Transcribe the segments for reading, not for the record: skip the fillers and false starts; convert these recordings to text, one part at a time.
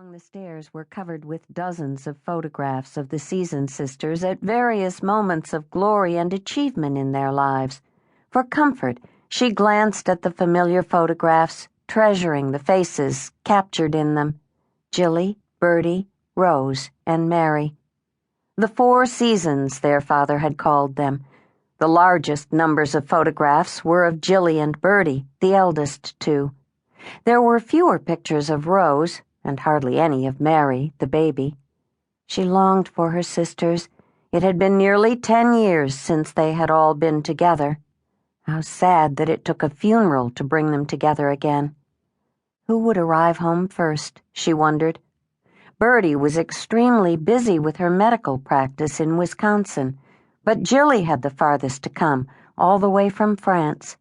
along the stairs were covered with dozens of photographs of the seasoned sisters at various moments of glory and achievement in their lives. For comfort, she glanced at the familiar photographs, treasuring the faces captured in them: Jilly, Bertie, Rose, and Mary. The 4 seasons, their father had called them. The largest numbers of photographs were of Jilly and Bertie, the eldest 2. There were fewer pictures of Rose, and hardly any of Mary, the baby. She longed for her sisters. It had been nearly 10 years since they had all been together. How sad that it took a funeral to bring them together again. Who would arrive home first, she wondered. Bertie was extremely busy with her medical practice in Wisconsin, but Jilly had the farthest to come, all the way from France.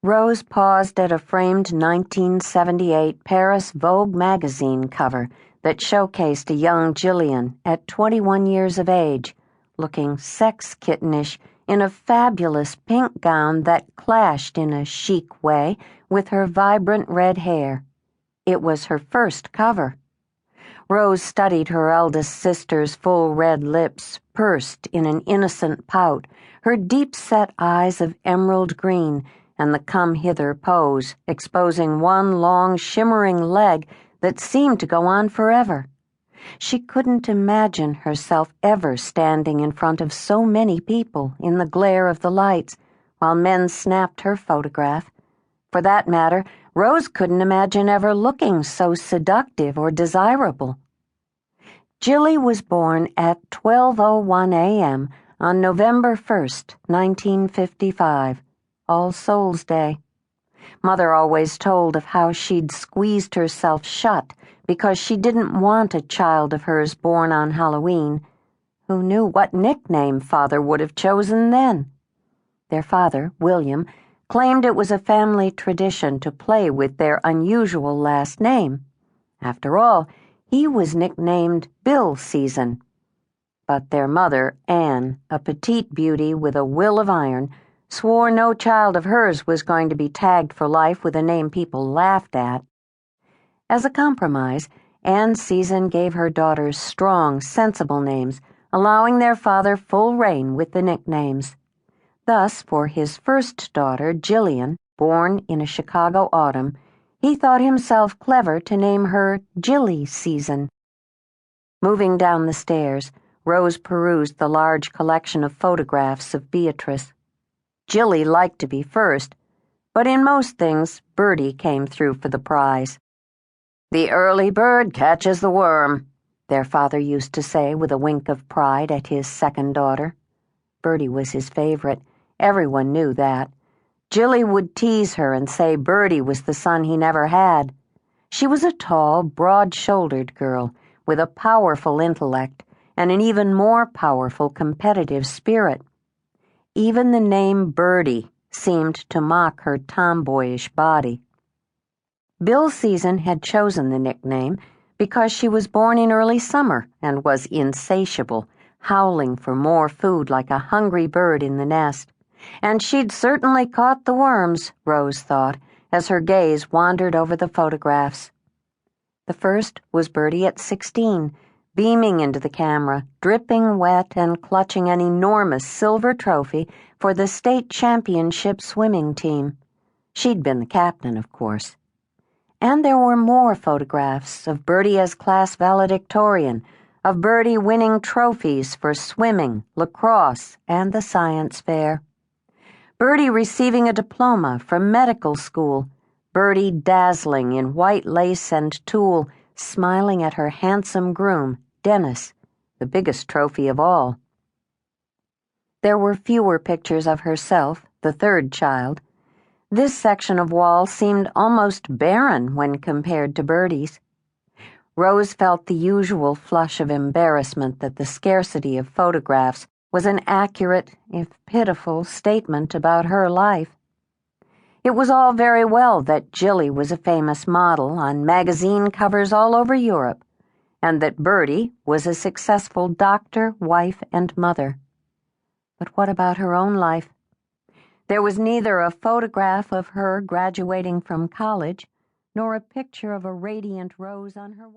Rose paused at a framed 1978 Paris Vogue magazine cover that showcased a young Jillian at 21 years of age, looking sex-kittenish in a fabulous pink gown that clashed in a chic way with her vibrant red hair. It was her first cover. Rose studied her eldest sister's full red lips, pursed in an innocent pout, her deep-set eyes of emerald green, and the come-hither pose, exposing one long, shimmering leg that seemed to go on forever. She couldn't imagine herself ever standing in front of so many people in the glare of the lights, while men snapped her photograph. For that matter, Rose couldn't imagine ever looking so seductive or desirable. Jilly was born at 12:01 a.m. on November 1st, 1955. All Souls Day. Mother always told of how she'd squeezed herself shut because she didn't want a child of hers born on Halloween. Who knew what nickname Father would have chosen then? Their father, William, claimed it was a family tradition to play with their unusual last name. After all, he was nicknamed Bill Season. But their mother, Anne, a petite beauty with a will of iron, swore no child of hers was going to be tagged for life with a name people laughed at. As a compromise, Anne Season gave her daughters strong, sensible names, allowing their father full reign with the nicknames. Thus, for his first daughter, Jillian, born in a Chicago autumn, he thought himself clever to name her Jilly Season. Moving down the stairs, Rose perused the large collection of photographs of Beatrice. Jilly liked to be first, but in most things, Bertie came through for the prize. "The early bird catches the worm," their father used to say with a wink of pride at his second daughter. Bertie was his favorite. Everyone knew that. Jilly would tease her and say Bertie was the son he never had. She was a tall, broad-shouldered girl with a powerful intellect and an even more powerful competitive spirit. Even the name Bertie seemed to mock her tomboyish body. Bill Season had chosen the nickname because she was born in early summer and was insatiable, howling for more food like a hungry bird in the nest. And she'd certainly caught the worms, Rose thought, as her gaze wandered over the photographs. The first was Bertie at 16, beaming into the camera, dripping wet and clutching an enormous silver trophy for the state championship swimming team. She'd been the captain, of course. And there were more photographs of Bertie as class valedictorian, of Bertie winning trophies for swimming, lacrosse, and the science fair. Bertie receiving a diploma from medical school, Bertie dazzling in white lace and tulle, smiling at her handsome groom, Dennis, the biggest trophy of all. There were fewer pictures of herself, the third child. This section of wall seemed almost barren when compared to Bertie's. Rose felt the usual flush of embarrassment that the scarcity of photographs was an accurate, if pitiful, statement about her life. It was all very well that Jilly was a famous model on magazine covers all over Europe, and that Bertie was a successful doctor, wife, and mother. But what about her own life? There was neither a photograph of her graduating from college, nor a picture of a radiant Rose on her